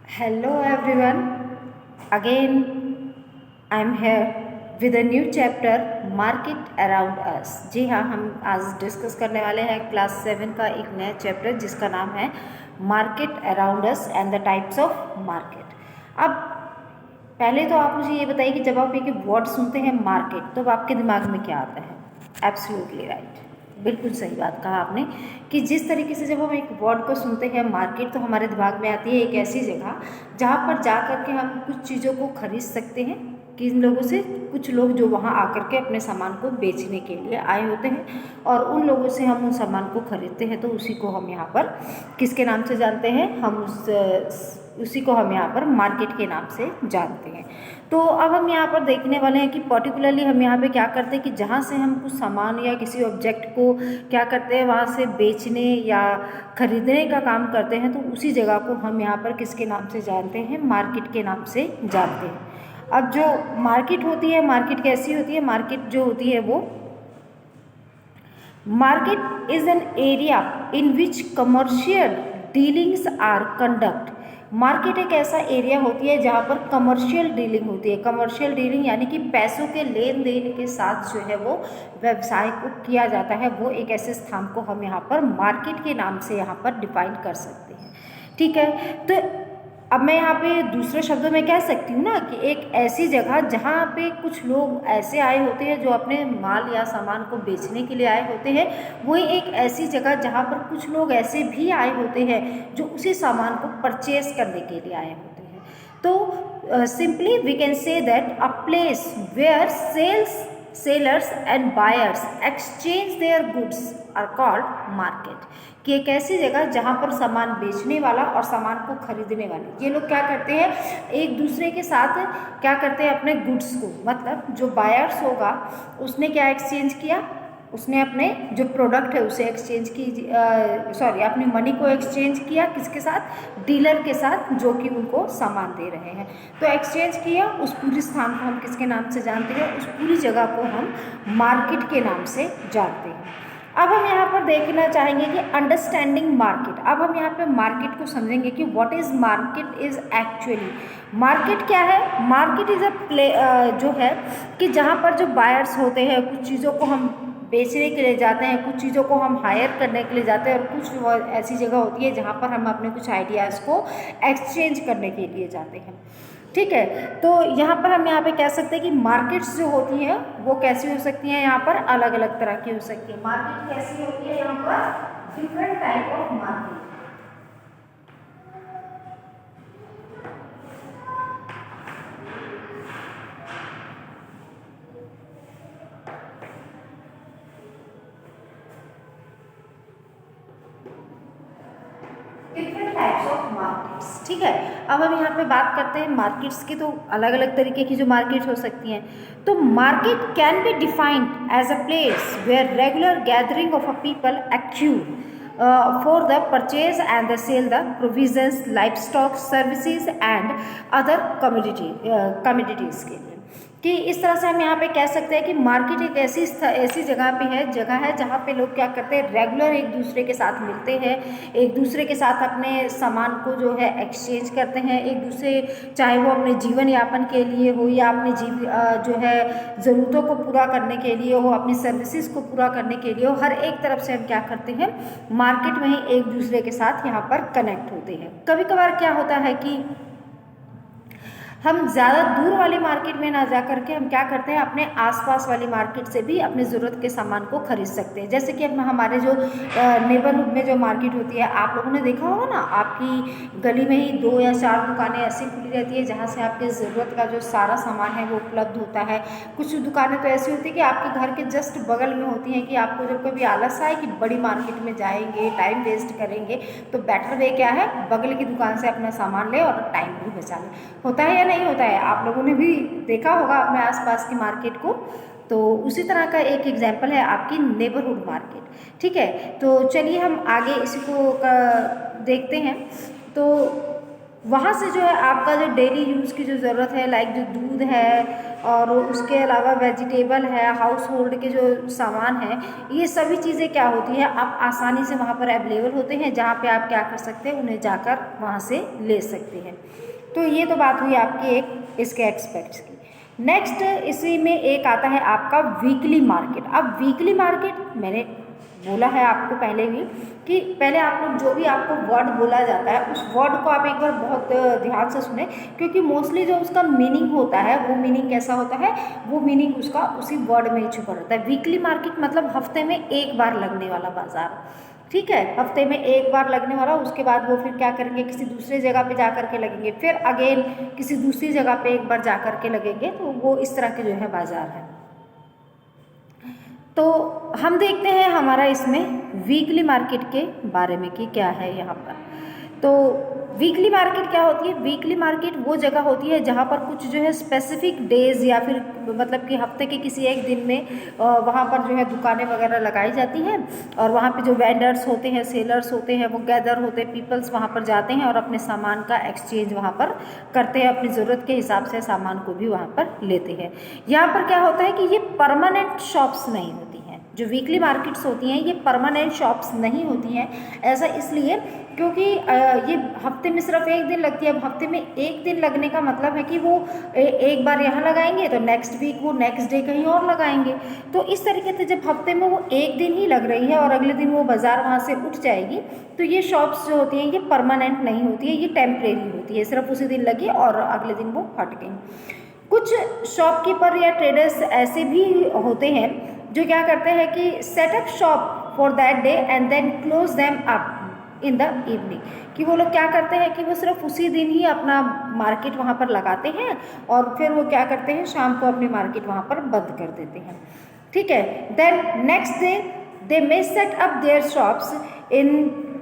Hello everyone. Again, I'm here with a new chapter Market Around Us. जी हाँ, हम आज discuss करने वाले हैं क्लास 7 का एक नया चैप्टर जिसका नाम है market around us and the types of market. अब पहले तो आप मुझे ये बताइए कि जब आप एक वर्ड सुनते हैं मार्केट तो आपके दिमाग में क्या आता है? एब्सोल्युटली राइट, बिल्कुल सही बात कहा आपने कि जिस तरीके से जब हम एक वर्ड को सुनते हैं मार्केट तो हमारे दिमाग में आती है एक ऐसी जगह जहाँ पर जा कर के हम कुछ चीज़ों को खरीद सकते हैं। किन लोगों से? कुछ लोग जो वहाँ आकर के अपने सामान को बेचने के लिए आए होते हैं और उन लोगों से हम उन सामान को खरीदते हैं, तो उसी को हम यहाँ पर किसके नाम से जानते हैं? उसी को हम यहाँ पर मार्केट के नाम से जानते हैं। तो अब हम यहाँ पर देखने वाले हैं कि पर्टिकुलरली हम यहाँ पे क्या करते हैं कि जहाँ से हम कुछ सामान या किसी ऑब्जेक्ट को क्या करते हैं वहाँ से बेचने या खरीदने का काम करते हैं, तो उसी जगह को हम यहाँ पर किसके नाम से जानते हैं? मार्केट के नाम से जानते हैं। अब जो मार्केट होती है, मार्केट कैसी होती है? मार्केट जो होती है वो market is an area in which commercial dealings are conduct. Market एक ऐसा एरिया होती है जहाँ पर कमर्शियल डीलिंग होती है। कमर्शियल डीलिंग यानी कि पैसों के लेन देन के साथ जो है वो व्यवसाय को किया जाता है, वो एक ऐसे स्थान को हम यहाँ पर मार्केट के नाम से यहाँ पर डिफाइन कर सकते हैं। ठीक है, तो अब मैं यहाँ पे दूसरे शब्दों में कह सकती हूँ ना कि एक ऐसी जगह जहाँ पे कुछ लोग ऐसे आए होते हैं जो अपने माल या सामान को बेचने के लिए आए होते हैं, वही एक ऐसी जगह जहाँ पर कुछ लोग ऐसे भी आए होते हैं जो उसी सामान को परचेज करने के लिए आए होते हैं। तो simply we can say that a place where sellers and buyers exchange their goods are called market. कि एक ऐसी जगह जहाँ पर सामान बेचने वाला और सामान को खरीदने वाले ये लोग क्या करते हैं? एक दूसरे के साथ क्या करते हैं? अपने गुड्स को, मतलब जो बायर्स होगा उसने क्या एक्सचेंज किया? उसने अपने जो प्रोडक्ट है उसे एक्सचेंज की, अपनी मनी को एक्सचेंज किया किसके साथ? डीलर के साथ, जो कि उनको सामान दे रहे हैं। तो एक्सचेंज किया, उस पूरी स्थान को हम किसके नाम से जानते हैं? उस पूरी जगह को हम मार्केट के नाम से जानते हैं। अब हम यहाँ पर देखना चाहेंगे कि अंडरस्टैंडिंग मार्केट। अब हम यहाँ पे मार्केट को समझेंगे कि what is market is actually. Market क्या है? मार्केट इज जो है कि जहाँ पर जो बायर्स होते हैं, कुछ चीज़ों को हम बेचने के लिए जाते हैं, कुछ चीज़ों को हम हायर करने के लिए जाते हैं, और कुछ ऐसी जगह होती है जहाँ पर हम अपने कुछ आइडियाज़ को एक्सचेंज करने के लिए जाते हैं। ठीक है, तो यहाँ पर हम यहाँ पे कह सकते हैं कि मार्केट्स जो होती हैं वो कैसी हो सकती हैं? यहाँ पर अलग अलग तरह की हो सकती है। मार्केट कैसी होती है? यहाँ पर different type of market. Different types of markets. ठीक है, अब हम यहाँ पे बात करते हैं मार्केट्स की, तो अलग अलग तरीके की जो मार्केट हो सकती हैं। तो market can be defined as a place where regular gathering of a people accrued for the purchase and the sale the provisions, livestock, services and other commodities के लिए। कि इस तरह से हम यहाँ पे कह सकते हैं कि मार्केट एक ऐसी जगह है जहाँ पे लोग क्या करते हैं? रेगुलर एक दूसरे के साथ मिलते हैं, एक दूसरे के साथ अपने सामान को जो है एक्सचेंज करते हैं, एक दूसरे, चाहे वो अपने जीवन यापन के लिए हो या अपने जो है ज़रूरतों को पूरा करने के लिए हो, अपनी सर्विसेज को पूरा करने के लिए हो, हर एक तरफ से हम क्या करते हैं? मार्केट में ही एक दूसरे के साथ यहाँ पर कनेक्ट होते हैं। कभी कभार क्या होता है कि हम ज़्यादा दूर वाली मार्केट में ना जा करके हम क्या करते हैं? अपने आसपास वाली मार्केट से भी अपनी ज़रूरत के सामान को खरीद सकते हैं। जैसे कि अब हमारे जो नेबरहुड में जो मार्केट होती है, आप लोगों ने देखा होगा ना, आपकी गली में ही 2 या 4 दुकानें ऐसी खुली रहती है जहाँ से आपके ज़रूरत का जो सारा सामान है वो उपलब्ध होता है। कुछ दुकानें तो ऐसी होती है कि आपके घर के जस्ट बगल में होती हैं कि आपको जब कभी आलस आए कि बड़ी मार्केट में जाएंगे, टाइम वेस्ट करेंगे, तो बेटर वे क्या है? बगल की दुकान से अपना सामान ले और टाइम भी बचा ले। होता है या नहीं होता है? आप लोगों ने भी देखा होगा अपने आसपास की मार्केट को। तो उसी तरह का एक एग्जाम्पल है आपकी नेबरहुड मार्केट। ठीक है, तो चलिए हम आगे इसी को देखते हैं। तो वहाँ से जो है आपका जो डेली यूज़ की जो ज़रूरत है, लाइक जो दूध है और उसके अलावा वेजिटेबल है, हाउस होल्ड के जो सामान हैं, ये सभी चीज़ें क्या होती है, आप आसानी से वहाँ पर अवेलेबल होते हैं, जहाँ पे आप क्या कर सकते हैं, उन्हें जाकर वहाँ से ले सकते हैं। तो ये तो बात हुई आपकी एक इसके एक्सपेक्ट्स की। नेक्स्ट इसी में एक आता है आपका वीकली मार्केट। अब वीकली मार्केट मैंने बोला है आपको पहले भी कि पहले आप लोग जो भी आपको वर्ड बोला जाता है उस वर्ड को आप एक बार बहुत ध्यान से सुने, क्योंकि मोस्टली जो उसका मीनिंग होता है वो मीनिंग कैसा होता है, वो मीनिंग उसका उसी वर्ड में ही छुपा रहता है। वीकली मार्केट मतलब हफ्ते में एक बार लगने वाला बाजार, ठीक है, हफ्ते में एक बार लगने वाला, उसके बाद वो फिर क्या करेंगे, किसी दूसरे जगह पे जा कर के लगेंगे, फिर अगेन किसी दूसरी जगह पे एक बार जा कर के लगेंगे, तो वो इस तरह के जो है बाजार है। तो हम देखते हैं हमारा इसमें वीकली मार्केट के बारे में कि क्या है यहाँ पर। तो वीकली मार्केट क्या होती है, वीकली मार्केट वो जगह होती है जहाँ पर कुछ जो है स्पेसिफिक डेज या फिर मतलब कि हफ्ते के किसी एक दिन में वहाँ पर जो है दुकानें वगैरह लगाई जाती हैं, और वहाँ पे जो वेंडर्स होते हैं, सेलर्स होते हैं, वो गैदर होते हैं, पीपल्स वहाँ पर जाते हैं और अपने सामान का एक्सचेंज वहाँ पर करते हैं, अपनी ज़रूरत के हिसाब से सामान को भी वहाँ पर लेते हैं। यहाँ पर क्या होता है कि ये परमानेंट शॉप्स नहीं होती हैं, जो वीकली मार्केट्स होती हैं ये परमानेंट शॉप्स नहीं होती हैं। ऐसा इसलिए क्योंकि ये हफ्ते में सिर्फ एक दिन लगती है। अब हफ्ते में एक दिन लगने का मतलब है कि वो एक बार यहाँ लगाएंगे तो नेक्स्ट वीक वो नेक्स्ट डे कहीं और लगाएंगे। तो इस तरीके से जब हफ्ते में वो एक दिन ही लग रही है और अगले दिन वो बाज़ार वहाँ से उठ जाएगी, तो ये शॉप्स जो होती हैं ये परमानेंट नहीं होती है, ये टेम्परेरी होती है, सिर्फ उसी दिन लगी और अगले दिन वो हट गई। कुछ शॉपकीपर या ट्रेडर्स ऐसे भी होते हैं जो क्या करते हैं कि set up shop for that day and then close them up in the evening, कि वो लोग क्या करते हैं कि वो सिर्फ उसी दिन ही अपना मार्केट वहाँ पर लगाते हैं और फिर वो क्या करते हैं शाम को अपनी मार्केट वहाँ पर बंद कर देते हैं, ठीक है। Then next day they may set up their shops in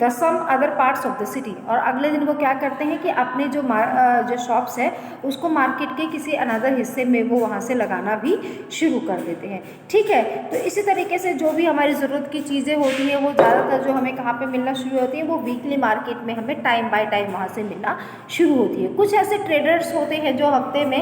the some other parts of the city, और अगले दिन वो क्या करते हैं कि अपने जो शॉप्स है उसको मार्केट के किसी अनदर हिस्से में वो वहाँ से लगाना भी शुरू कर देते हैं, ठीक है। तो इसी तरीके से जो भी हमारी ज़रूरत की चीज़ें होती हैं वो ज़्यादातर जो हमें कहाँ पे मिलना शुरू होती हैं, वो वीकली मार्केट में हमें टाइम बाय टाइम वहाँ से मिलना शुरू होती है। कुछ ऐसे ट्रेडर्स होते हैं जो हफ्ते में